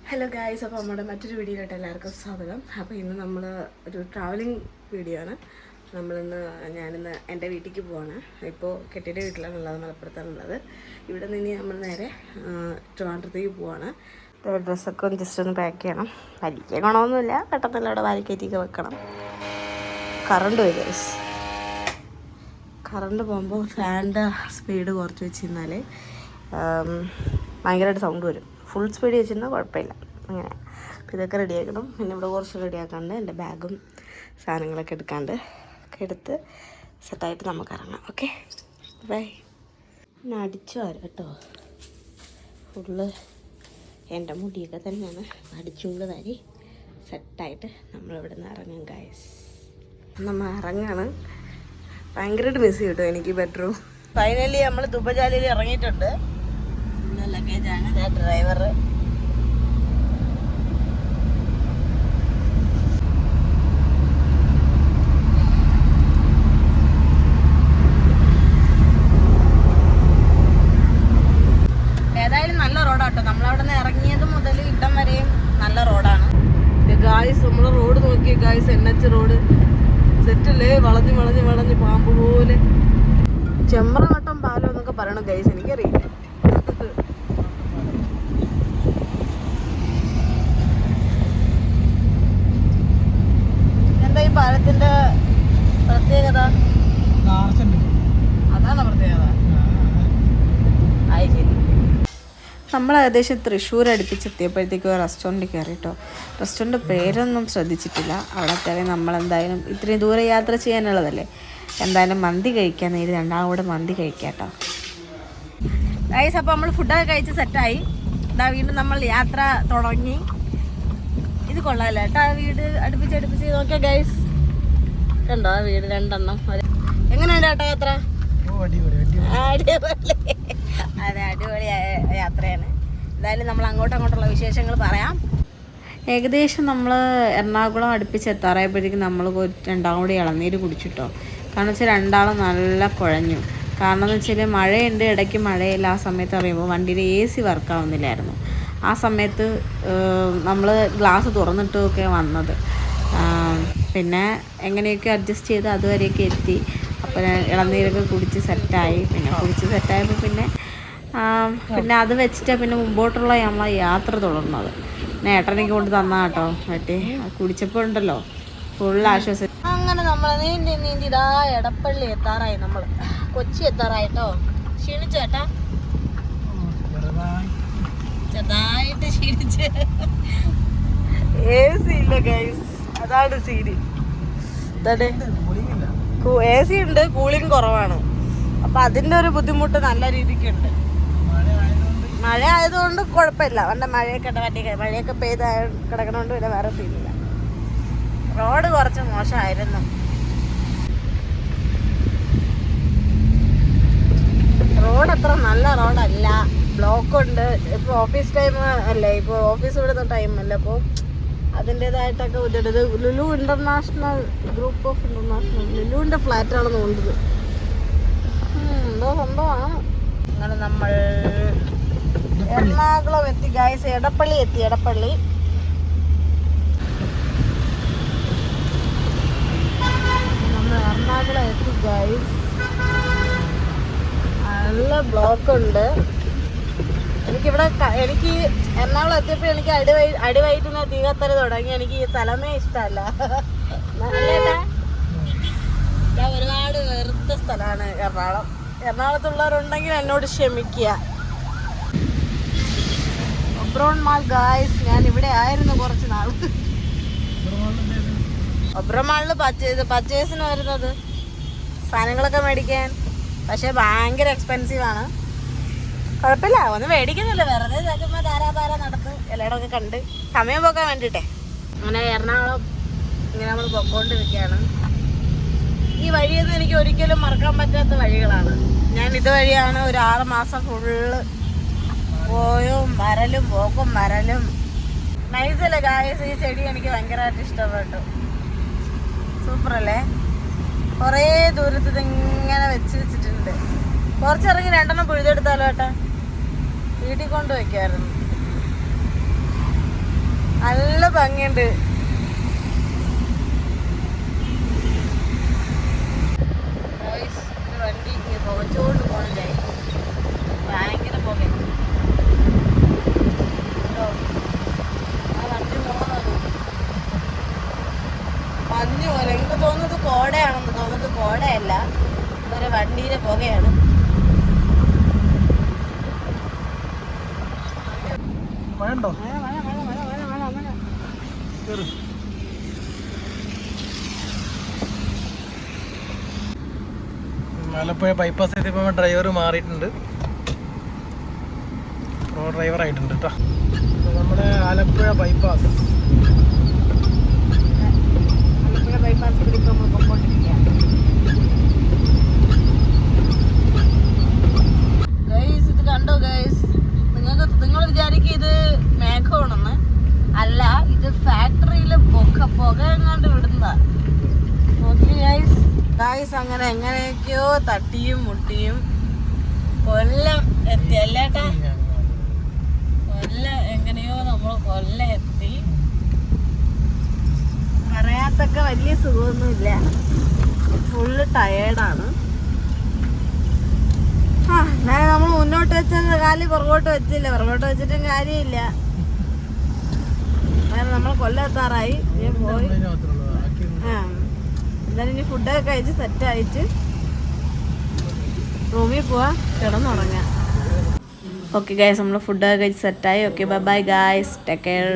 Hello guys, അപ്പോൾ നമ്മുടെ മറ്റൊരു വീഡിയോയിലോട്ട് എല്ലാവർക്കും സ്വാഗതം. അപ്പോൾ ഇന്ന് നമ്മൾ ഒരു ട്രാവലിംഗ് വീഡിയോ ആണ്. ഞാനിന്ന് എൻ്റെ വീട്ടിലേക്ക് പോവാണ്. ഇപ്പോൾ കെട്ടിയുടെ വീട്ടിലാണുള്ളത്, മലപ്പുറത്താണുള്ളത്. ഇവിടെ നിന്ന് നമ്മൾ നേരെ ട്രിവാൻഡ്രത്തേക്ക് പോവാണ്. ഡ്രസ്സൊക്കെ ഒന്ന് ജസ്റ്റ് ഒന്ന് പാക്ക് ചെയ്യണം. വലിയ ഗുണമൊന്നുമില്ല, പെട്ടെന്നല്ല അവിടെ വാരിക്കയറ്റിയൊക്കെ വെക്കണം. കറണ്ട് വരും ഗൈസ്. കറണ്ട് പോകുമ്പോൾ ഫാനിൻ്റെ സ്പീഡ് കുറച്ച് വെച്ചിരുന്നാൽ ഭയങ്കരമായിട്ട് സൗണ്ട് വരും. ഫുൾ സ്പീഡ് വെച്ചിരുന്നാൽ കുഴപ്പമില്ല. അങ്ങനെ അപ്പോൾ ഇതൊക്കെ റെഡിയാക്കണം. പിന്നെ ഇവിടെ കുറച്ച് റെഡിയാക്കാണ്ട് എൻ്റെ ബാഗും സാധനങ്ങളൊക്കെ എടുത്ത് സെറ്റായിട്ട് നമുക്ക് ഇറങ്ങാം. Okay, bye. പിന്നെ അടിച്ചു വരാം കേട്ടോ. ഫുള്ള് എൻ്റെ മുടിയൊക്കെ തന്നെയാണ് അടിച്ചുകൊണ്ട് തരി സെറ്റായിട്ട് നമ്മളിവിടെ നിന്ന് ഇറങ്ങാം ഗൈസ്. നമ്മൾ ഇറങ്ങാണ്. ഭയങ്കരമായിട്ട് മിസ് ചെയ്യും കേട്ടോ എനിക്ക് ബെഡ്റൂം. ഫൈനലി നമ്മൾ ദുബജാലിയിൽ ഇറങ്ങിയിട്ടുണ്ട്. ലഗേജാണ് ഡ്രൈവർ. ഏതായാലും നല്ല റോഡാട്ടോ. നമ്മളവിടെ നിന്ന് ഇറങ്ങിയത് മുതൽ ഇടം വരെയും നല്ല റോഡാണ് ഗായ്സ്. നമ്മളെ റോഡ് നോക്കിയ ഗായ്സ്, NH റോഡ് സെറ്റല്ലേ. വളഞ്ഞ് പാമ്പ് പോലെ. ചെമ്പ്രവട്ടം പാലം എന്നൊക്കെ പറയണം ഗായ്സ്, എനിക്കറിയില്ല. എന്താ ഈ പാലത്തിന്റെ പ്രത്യേകത? അതാണ് പ്രത്യേകത. നമ്മൾ ഏകദേശം തൃശ്ശൂർ അടുപ്പിച്ചെത്തിയപ്പോഴത്തേക്കും റെസ്റ്റോറൻറ്റ് കയറി കേട്ടോ. റെസ്റ്റോറൻറ്റ് പേരൊന്നും ശ്രദ്ധിച്ചിട്ടില്ല. അവിടെ കയറി നമ്മളെന്തായാലും ഇത്രയും ദൂരെ യാത്ര ചെയ്യാനുള്ളതല്ലേ, എന്തായാലും മന്തി കഴിക്കാൻ നേരി രണ്ടാം കൂടെ മന്തി കഴിക്കാം കേട്ടോ ഗൈസ്. അപ്പോൾ നമ്മൾ ഫുഡൊക്കെ കഴിച്ച് സെറ്റായി. ഇതാ വീണ്ടും നമ്മൾ യാത്ര തുടങ്ങി. ഇത് കൊള്ളാമല്ലോ കേട്ടോ, വീട് അടുപ്പിച്ച് നോക്കിയാൽ ഗൈസ്. കണ്ടോ ആ വീട് രണ്ടെണ്ണം. എങ്ങനെയുണ്ട് കേട്ടോ യാത്ര? അതെ, അടിപൊളി യാത്രയാണ്. എന്തായാലും നമ്മൾ അങ്ങോട്ടുള്ള വിശേഷങ്ങൾ പറയാം. ഏകദേശം നമ്മൾ എറണാകുളം അടുപ്പിച്ചെത്താറായപ്പോഴത്തേക്കും നമ്മൾ രണ്ടാം കൂടി ഇളനീര് കുടിച്ചിട്ടോ. കാരണം വെച്ചാൽ രണ്ടാളും നല്ല കുഴഞ്ഞു. കാരണം എന്ന് വെച്ചാൽ മഴയുണ്ട്, ഇടയ്ക്ക് മഴയില്ല. ആ സമയത്ത് അറിയുമ്പോൾ വണ്ടിയിൽ AC വർക്കാവുന്നില്ലായിരുന്നു. ആ സമയത്ത് നമ്മൾ ഗ്ലാസ് തുറന്നിട്ടൊക്കെ വന്നത്. പിന്നെ എങ്ങനെയൊക്കെ അഡ്ജസ്റ്റ് ചെയ്ത് അതുവരെയൊക്കെ എത്തി. അപ്പോൾ ഇളനീരൊക്കെ കുടിച്ച് സെറ്റായി. സെറ്റായപ്പോൾ പിന്നെ അത് വെച്ചിട്ടാണ് പിന്നെ മുമ്പോട്ടുള്ള നമ്മളെ യാത്ര തുടർന്നത്. പിന്നെ ഏട്ടനെനിക്ക് കൊണ്ട് തന്നാ കേട്ടോ. മറ്റേ കുടിച്ചപ്പോൾ ഉണ്ടല്ലോ ഫുൾ ആശ്വാസം. അങ്ങനെ നമ്മൾ നീന്തിടാ എടപ്പള്ളി എത്താറായി. നമ്മൾ കൊച്ചി എത്താറായിട്ടോ. ക്ഷീണിച്ചേട്ടാ? ചെറുതായിട്ട് ക്ഷീണിച്ച്. AC ഇല്ല ഗൈസ്, അതാണ് സീരി. AC ഉണ്ട്, കൂളിംഗ് കുറവാണ്. അപ്പം അതിൻ്റെ ഒരു ബുദ്ധിമുട്ട് നല്ല രീതിക്കുണ്ട്. മഴ ആയതുകൊണ്ട് കുഴപ്പമില്ല. അവൻ്റെ മഴയൊക്കെ പെയ്ത് കിടക്കണോണ്ട് പിന്നെ വേറെ സീനില്ല. റോഡ് കുറച്ച് മോശമായിരുന്നു. റോഡ് അത്ര നല്ല റോഡല്ല, ബ്ലോക്കുണ്ട്. ഇപ്പോൾ ഓഫീസ് ടൈം അല്ലേ, ഇപ്പോൾ ഓഫീസ് വിടുന്ന ടൈം അല്ല. അപ്പോൾ അതിൻ്റേതായിട്ടൊക്കെ ഉദ്ദേശിച്ചത് Lulu international group of international ലുലുവിൻ്റെ ഫ്ലാറ്റാണെന്ന് തോന്നുന്നത്. എന്തോ സംഭവമാണ്. അങ്ങനെ നമ്മൾ എറണാകുളം എത്തി ഗൈസ്. എടപ്പള്ളി എത്തി. നമ്മൾ എറണാകുളം എത്തി ഗൈസ്. നല്ല ബ്ലോക്കുണ്ട്. എനിക്ക് എറണാകുളം എത്തിയപ്പോൾ എനിക്ക് അടിവയറ്റിന് തീകത്തല് തുടങ്ങി. എനിക്ക് ഈ സ്ഥലമേ ഇഷ്ടമല്ല. ഒരുപാട് വെറുത്ത സ്ഥലമാണ് എറണാകുളം. എറണാകുളത്തുള്ളവരുണ്ടെങ്കിൽ എന്നോട് ക്ഷമിക്കുക. Oberon mall guys. ഞാൻ ഇവിടെ ആയിരുന്നു കുറച്ച് നാൾ. ഒബ്രോൺ മാളിൽ പർച്ചേസിന് വരുന്നത്, സാധനങ്ങളൊക്കെ മേടിക്കാൻ. പക്ഷെ ഭയങ്കര എക്സ്പെൻസീവാണ്. കുഴപ്പമില്ല, ഒന്നും മേടിക്കുന്നില്ല, വെറുതെ ചുമ്മാ ധാരാപാര നടത്ത് എല്ലായിടമൊക്കെ കണ്ട് സമയം പോക്കാൻ വേണ്ടിയിട്ടേ. അങ്ങനെ എറണാകുളം ഇങ്ങനെ നമ്മൾ പൊക്കോണ്ടിരിക്കുകയാണ്. ഈ വഴിയൊന്നും എനിക്ക് ഒരിക്കലും മറക്കാൻ പറ്റാത്ത വഴികളാണ്. ഞാൻ ഇതുവഴിയാണ് ഒരു 6 മാസം ഫുള്ള് പോക്കും വരലും. നൈസല്ലേ ഗായ്സ്, ഈ ചെടി എനിക്ക് ഭയങ്കരമായിട്ട് ഇഷ്ടപ്പെട്ടു. സൂപ്പറല്ലേ? കുറേ ദൂരത്ത് ഇങ്ങനെ വെച്ചിട്ടുണ്ട്. കുറച്ചിറങ്ങി 2 പിഴുതെടുത്താലോ ഏട്ടാ? വീട്ടിൽ കൊണ്ട് വയ്ക്കായിരുന്നു. ഭംഗിയുണ്ട്. വണ്ടി പുകച്ചോണ്ട് പോകണില്ലേ, ഭയങ്കര പുക. വണ്ടി പോകുന്നത് മഞ്ഞ് പോലെ. എനിക്ക് തോന്നുന്നത് കോടയാണെന്ന് തോന്നുന്നത്. കോടയല്ല, ഒരു വണ്ടിയിലെ പുകയാണ്. ആലപ്പുഴ ബൈപ്പാസ് എത്തിയപ്പോൾ ഡ്രൈവർ മാറിയിട്ടുണ്ട്, പ്രോ ഡ്രൈവർ ആയിട്ടുണ്ട് കേട്ടോ. നമ്മുടെ ആലപ്പുഴ ബൈപ്പാസ് കൂടി ഇപ്പോൾ നമ്മൾ പൊക്കോണ്ടിരിക്കുകയാണ്. ഗൈസ്, ഇത് കണ്ടോ ഗൈസ്? നിങ്ങൾ വിചാരിക്കും ഇത് മേഘമാണെന്ന്. അല്ല, ഇത് ഫാക്ടറിയിലെ പുക എങ്ങാണ്ട് വിടുന്നതാ. നോക്കി ഗൈസ്. ഗൈസ്, അങ്ങനെ എങ്ങനെയൊക്കെയോ തട്ടിയും മുട്ടിയും കൊല്ലം എത്തി അല്ലേട്ടാ. കൊല്ലം എങ്ങനെയോ നമ്മൾ കൊല്ലം എത്തി. പറയാത്തൊക്കെ വലിയ സുഖമൊന്നുമില്ല, ഫുള്ള് ടയേർഡാണ്. എന്നാലും നമ്മൾ മുന്നോട്ട് വെച്ചത് കാല് പുറകോട്ട് വെച്ചില്ല. പുറകോട്ട് വെച്ചിട്ടും കാര്യമില്ല. അങ്ങനെ നമ്മൾ കൊല്ലം എത്താറായി. പോയി എന്തായാലും ഇനി ഫുഡൊക്കെ കഴിച്ച് സെറ്റായിട്ട് റൂമിൽ പോവാ, കിടന്നുറങ്ങാം. ഓക്കെ ഗായ്സ്, നമ്മൾ ഫുഡൊക്കെ കഴിച്ച് സെറ്റായി. Okay, bye bye guys, take care.